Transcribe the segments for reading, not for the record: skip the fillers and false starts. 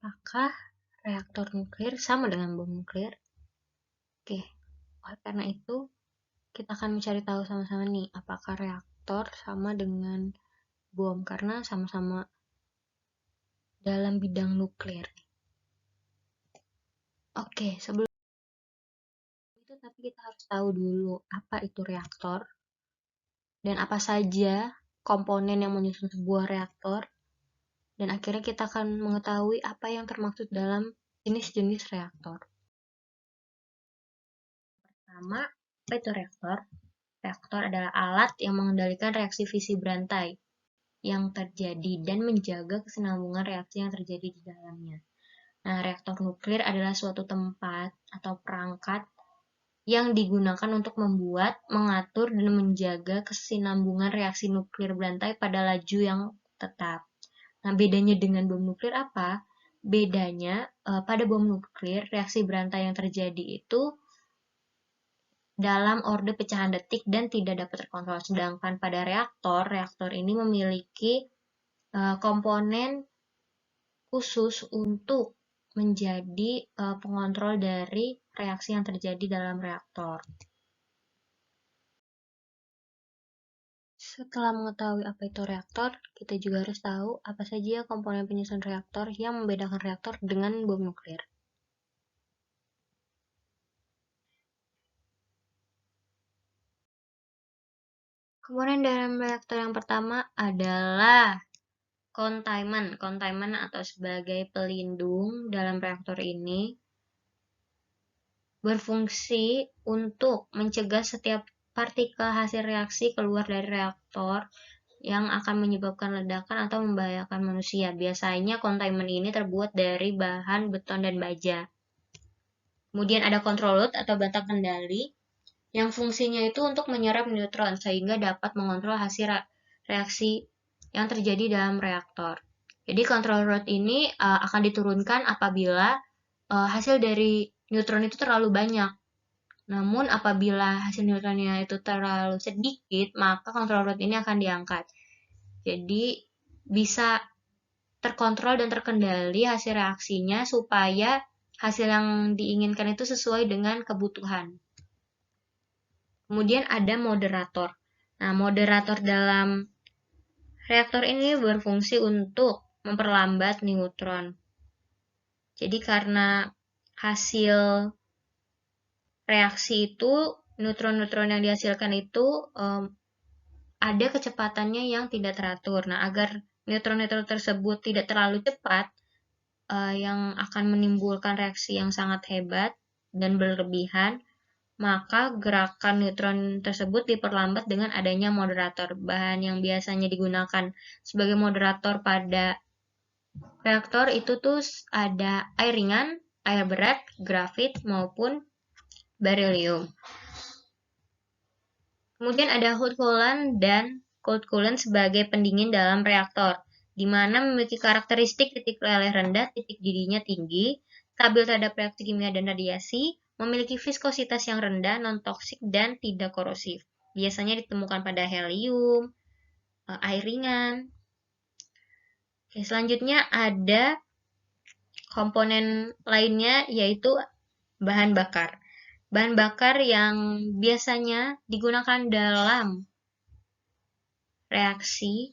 Apakah reaktor nuklir sama dengan bom nuklir? Oke, karena itu kita akan mencari tahu sama-sama nih, apakah reaktor sama dengan bom, karena sama-sama dalam bidang nuklir. Oke, sebelum itu tapi kita harus tahu dulu apa itu reaktor dan apa saja komponen yang menyusun sebuah reaktor, dan akhirnya kita akan mengetahui apa yang termaksud dalam jenis-jenis reaktor. Pertama, apa itu reaktor? Reaktor adalah alat yang mengendalikan reaksi fisi berantai yang terjadi dan menjaga kesinambungan reaksi yang terjadi di dalamnya. Nah, reaktor nuklir adalah suatu tempat atau perangkat yang digunakan untuk membuat, mengatur, dan menjaga kesinambungan reaksi nuklir berantai pada laju yang tetap. Nah, bedanya dengan bom nuklir apa? Bedanya, pada bom nuklir, reaksi berantai yang terjadi itu dalam orde pecahan detik dan tidak dapat terkontrol. Sedangkan pada reaktor ini memiliki komponen khusus untuk menjadi pengontrol dari reaksi yang terjadi dalam reaktor. Setelah mengetahui apa itu reaktor, kita juga harus tahu apa saja komponen penyusun reaktor yang membedakan reaktor dengan bom nuklir. Komponen dalam reaktor yang pertama adalah containment. Containment atau sebagai pelindung dalam reaktor ini berfungsi untuk mencegah setiap partikel hasil reaksi keluar dari reaktor yang akan menyebabkan ledakan atau membahayakan manusia. Biasanya containment ini terbuat dari bahan beton dan baja. Kemudian ada control load atau bata kendali yang fungsinya itu untuk menyerap neutron sehingga dapat mengontrol hasil reaksi yang terjadi dalam reaktor. Jadi control load ini akan diturunkan apabila hasil dari neutron itu terlalu banyak. Namun apabila hasil neutronnya itu terlalu sedikit, maka control load ini akan diangkat. Jadi bisa terkontrol dan terkendali hasil reaksinya supaya hasil yang diinginkan itu sesuai dengan kebutuhan. Kemudian ada moderator. Nah, moderator dalam reaktor ini berfungsi untuk memperlambat neutron. Jadi karena hasil reaksi itu, neutron-neutron yang dihasilkan itu ada kecepatannya yang tidak teratur. Nah, agar neutron-neutron tersebut tidak terlalu cepat, yang akan menimbulkan reaksi yang sangat hebat dan berlebihan, maka gerakan neutron tersebut diperlambat dengan adanya moderator. Bahan yang biasanya digunakan sebagai moderator pada reaktor itu tuh ada air ringan, air berat, grafit, maupun berilium. Kemudian ada hot coolant dan cold coolant sebagai pendingin dalam reaktor, di mana memiliki karakteristik titik leleh rendah, titik didihnya tinggi, stabil terhadap reaksi kimia dan radiasi, memiliki viskositas yang rendah, non-toksik, dan tidak korosif. Biasanya ditemukan pada helium, air ringan. Oke, selanjutnya ada komponen lainnya yaitu bahan bakar. Bahan bakar yang biasanya digunakan dalam reaksi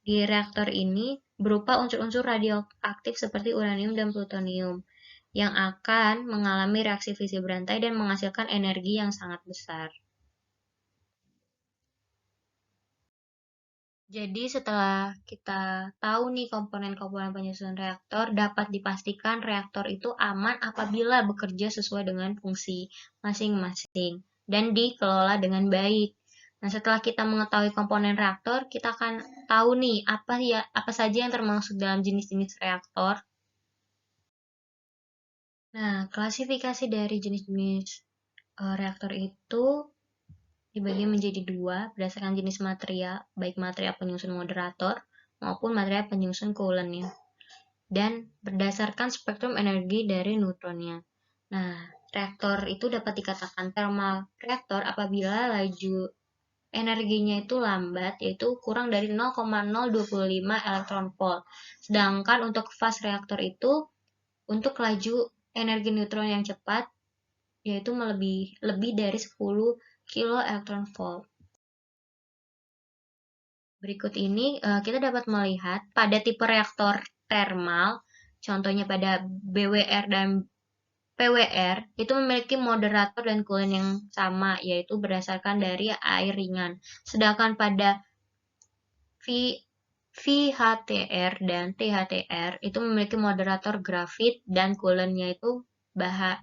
di reaktor ini berupa unsur-unsur radioaktif seperti uranium dan plutonium yang akan mengalami reaksi fisi berantai dan menghasilkan energi yang sangat besar. Jadi setelah kita tahu nih komponen-komponen penyusun reaktor, dapat dipastikan reaktor itu aman apabila bekerja sesuai dengan fungsi masing-masing dan dikelola dengan baik. Nah, setelah kita mengetahui komponen reaktor, kita akan tahu nih apa saja yang termasuk dalam jenis-jenis reaktor. Nah, klasifikasi dari jenis-jenis reaktor itu dibagi menjadi dua berdasarkan jenis material, baik material penyusun moderator maupun material penyusun coolantnya, dan berdasarkan spektrum energi dari neutronnya. Nah, reaktor itu dapat dikatakan thermal reaktor apabila laju energinya itu lambat, yaitu kurang dari 0,025 elektron volt. Sedangkan untuk fast reaktor itu untuk laju energi neutron yang cepat, yaitu lebih dari 10 kilo elektron volt. Berikut ini kita dapat melihat pada tipe reaktor thermal, contohnya pada BWR dan PWR, itu memiliki moderator dan coolant yang sama, yaitu berdasarkan dari air ringan. Sedangkan pada VHTR dan THTR itu memiliki moderator grafit dan coolantnya itu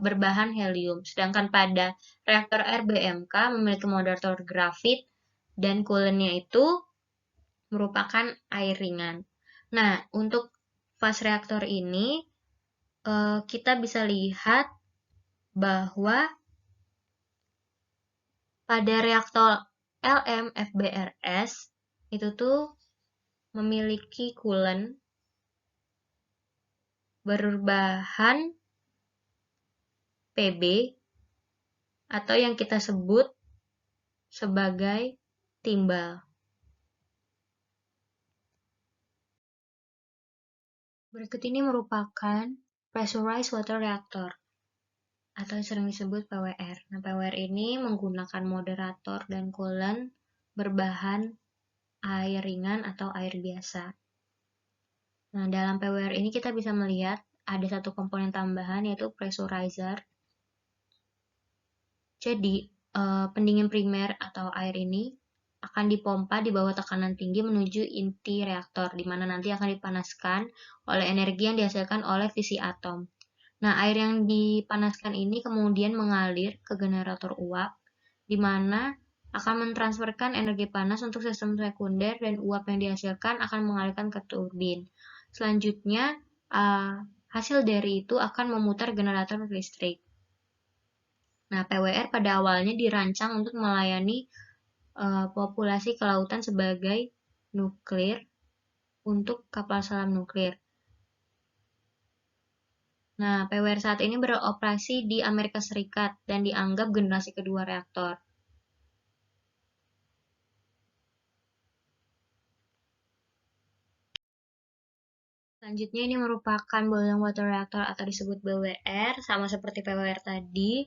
berbahan helium. Sedangkan pada reaktor RBMK memiliki moderator grafit dan coolantnya itu merupakan air ringan. Nah, untuk fast reaktor ini kita bisa lihat bahwa pada reaktor LMFBRS itu tuh memiliki coolant berbahan Pb atau yang kita sebut sebagai timbal. Berikut ini merupakan pressurized water reactor atau sering disebut PWR. Nah, PWR ini menggunakan moderator dan coolant berbahan air ringan atau air biasa. Nah, dalam PWR ini kita bisa melihat ada satu komponen tambahan yaitu pressurizer. Jadi, pendingin primer atau air ini akan dipompa di bawah tekanan tinggi menuju inti reaktor, di mana nanti akan dipanaskan oleh energi yang dihasilkan oleh fisi atom. Nah, air yang dipanaskan ini kemudian mengalir ke generator uap, di mana akan mentransferkan energi panas untuk sistem sekunder dan uap yang dihasilkan akan mengalirkan ke turbin. Selanjutnya, hasil dari itu akan memutar generator listrik. Nah, PWR pada awalnya dirancang untuk melayani populasi kelautan sebagai nuklir untuk kapal selam nuklir. Nah, PWR saat ini beroperasi di Amerika Serikat dan dianggap generasi kedua reaktor. Selanjutnya ini merupakan boiling water reactor atau disebut BWR, sama seperti PWR tadi.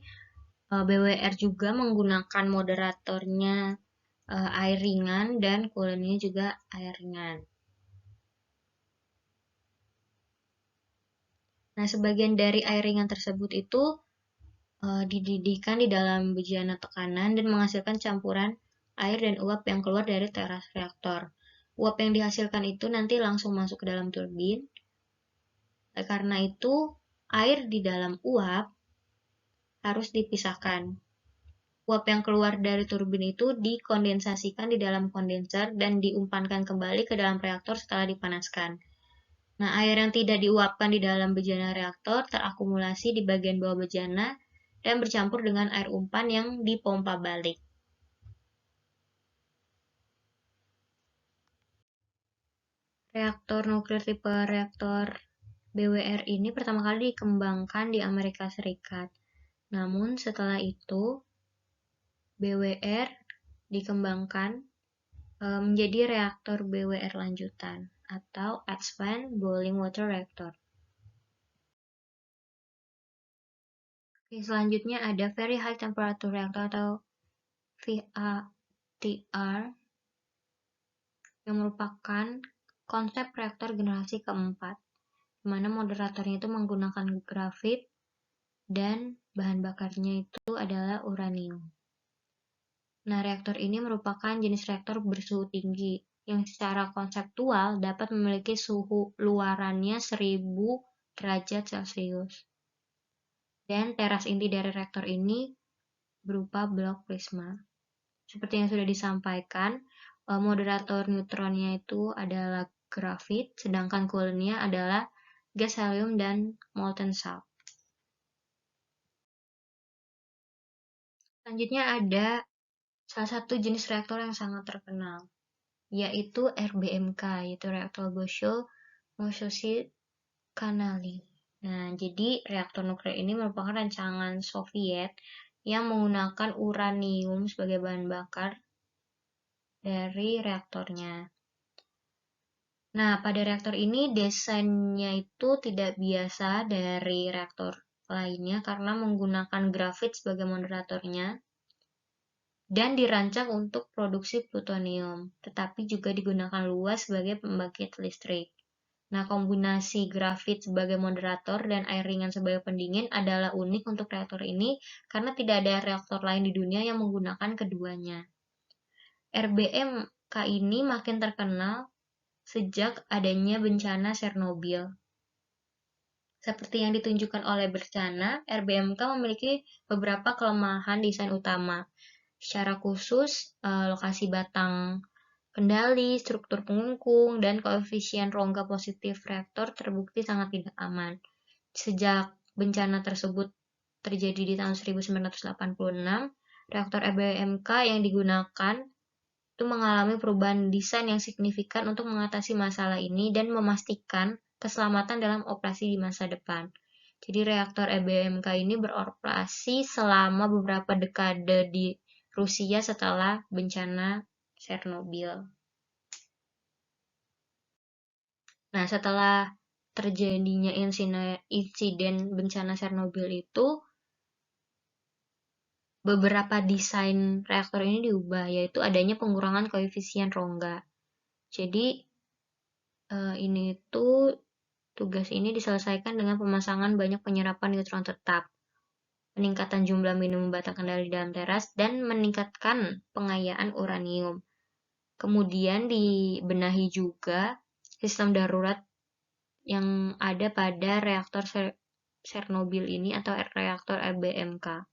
BWR juga menggunakan moderatornya air ringan dan coolantnya juga air ringan. Nah, sebagian dari air ringan tersebut itu dididihkan di dalam bejana tekanan dan menghasilkan campuran air dan uap yang keluar dari teras reaktor. Uap yang dihasilkan itu nanti langsung masuk ke dalam turbin. Karena itu, air di dalam uap harus dipisahkan. Uap yang keluar dari turbin itu dikondensasikan di dalam kondenser dan diumpankan kembali ke dalam reaktor setelah dipanaskan. Nah, air yang tidak diuapkan di dalam bejana reaktor terakumulasi di bagian bawah bejana dan bercampur dengan air umpan yang dipompa balik. Reaktor nuklir tipe reaktor BWR ini pertama kali dikembangkan di Amerika Serikat. Namun setelah itu BWR dikembangkan menjadi reaktor BWR lanjutan atau Advanced Boiling Water Reactor. Oke, selanjutnya ada Very High Temperature Reactor atau VHTR yang merupakan konsep reaktor generasi keempat, di mana moderatornya itu menggunakan grafit dan bahan bakarnya itu adalah uranium. Nah, reaktor ini merupakan jenis reaktor bersuhu tinggi yang secara konseptual dapat memiliki suhu luarannya 1000 derajat Celcius. Dan teras inti dari reaktor ini berupa blok prisma. Seperti yang sudah disampaikan, moderator neutronnya itu adalah grafit, sedangkan coolantnya adalah gas helium dan molten salt. Selanjutnya ada salah satu jenis reaktor yang sangat terkenal, yaitu RBMK, yaitu reaktor Borsuk-Moscow Canali. Nah, jadi reaktor nuklir ini merupakan rancangan Soviet yang menggunakan uranium sebagai bahan bakar dari reaktornya. Nah, pada reaktor ini desainnya itu tidak biasa dari reaktor lainnya karena menggunakan grafit sebagai moderatornya dan dirancang untuk produksi plutonium, tetapi juga digunakan luas sebagai pembangkit listrik. Nah, kombinasi grafit sebagai moderator dan air ringan sebagai pendingin adalah unik untuk reaktor ini karena tidak ada reaktor lain di dunia yang menggunakan keduanya. RBMK ini makin terkenal sejak adanya bencana Chernobyl. Seperti yang ditunjukkan oleh bencana, RBMK memiliki beberapa kelemahan desain utama. Secara khusus, lokasi batang kendali, struktur pengungkung, dan koefisien rongga positif reaktor terbukti sangat tidak aman. Sejak bencana tersebut terjadi di tahun 1986, reaktor RBMK yang digunakan itu mengalami perubahan desain yang signifikan untuk mengatasi masalah ini dan memastikan keselamatan dalam operasi di masa depan. Jadi reaktor RBMK ini beroperasi selama beberapa dekade di Rusia setelah bencana Chernobyl. Nah, setelah terjadinya insiden bencana Chernobyl itu, beberapa desain reaktor ini diubah, yaitu adanya pengurangan koefisien rongga. Jadi, tugas ini diselesaikan dengan pemasangan banyak penyerapan neutron tetap, peningkatan jumlah minimum batang kendali dalam teras, dan meningkatkan pengayaan uranium. Kemudian dibenahi juga sistem darurat yang ada pada reaktor Chernobyl ini atau reaktor RBMK.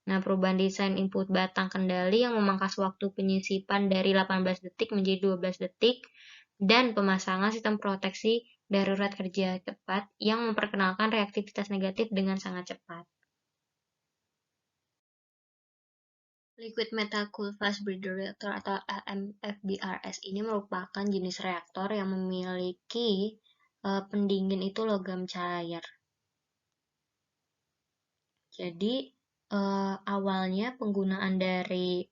Nah, perubahan desain input batang kendali yang memangkas waktu penyisipan dari 18 detik menjadi 12 detik dan pemasangan sistem proteksi darurat kerja cepat yang memperkenalkan reaktivitas negatif dengan sangat cepat. Liquid Metal Cool Fast Breeder Reactor atau LMFBRS ini merupakan jenis reaktor yang memiliki pendingin itu logam cair. Jadi awalnya penggunaan dari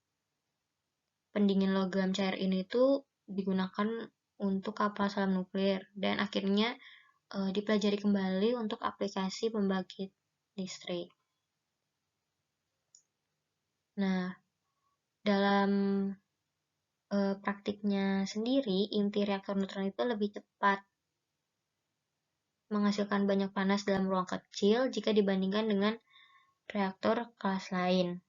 pendingin logam cair ini tuh digunakan untuk kapal selam nuklir dan akhirnya dipelajari kembali untuk aplikasi pembangkit listrik. Nah, dalam praktiknya sendiri, inti reaktor neutron itu lebih cepat menghasilkan banyak panas dalam ruang kecil jika dibandingkan dengan reaktor kelas lain.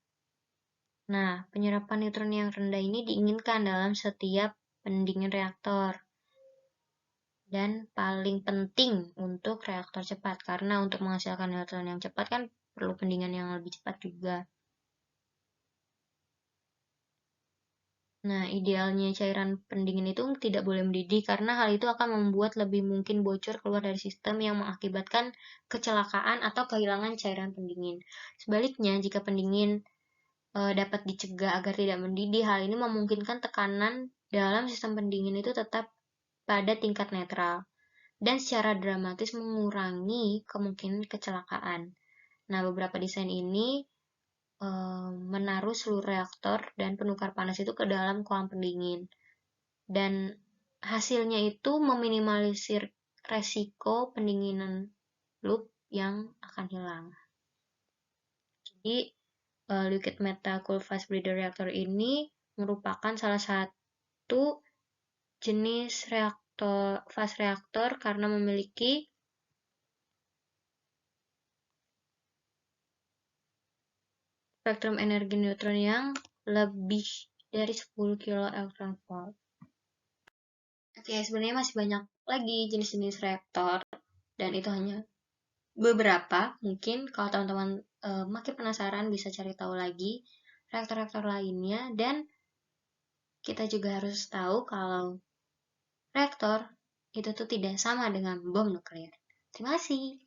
Nah, penyerapan neutron yang rendah ini diinginkan dalam setiap pendingin reaktor. Dan paling penting untuk reaktor cepat, karena untuk menghasilkan neutron yang cepat kan perlu pendinginan yang lebih cepat juga. Nah, idealnya cairan pendingin itu tidak boleh mendidih karena hal itu akan membuat lebih mungkin bocor keluar dari sistem yang mengakibatkan kecelakaan atau kehilangan cairan pendingin. Sebaliknya, jika pendingin dapat dicegah agar tidak mendidih, hal ini memungkinkan tekanan dalam sistem pendingin itu tetap pada tingkat netral dan secara dramatis mengurangi kemungkinan kecelakaan. Nah, beberapa desain ini menaruh seluruh reaktor dan penukar panas itu ke dalam kolam pendingin. Dan hasilnya itu meminimalisir resiko pendinginan loop yang akan hilang. Jadi, Liquid Metal Cool Fast Breeder Reactor ini merupakan salah satu jenis fast reaktor karena memiliki spektrum energi neutron yang lebih dari 10 kiloelectronvolt. Oke, sebenarnya masih banyak lagi jenis-jenis reaktor dan itu hanya beberapa. Mungkin kalau teman-teman makin penasaran bisa cari tahu lagi reaktor-reaktor lainnya, dan kita juga harus tahu kalau reaktor itu tuh tidak sama dengan bom nuklir. Terima kasih.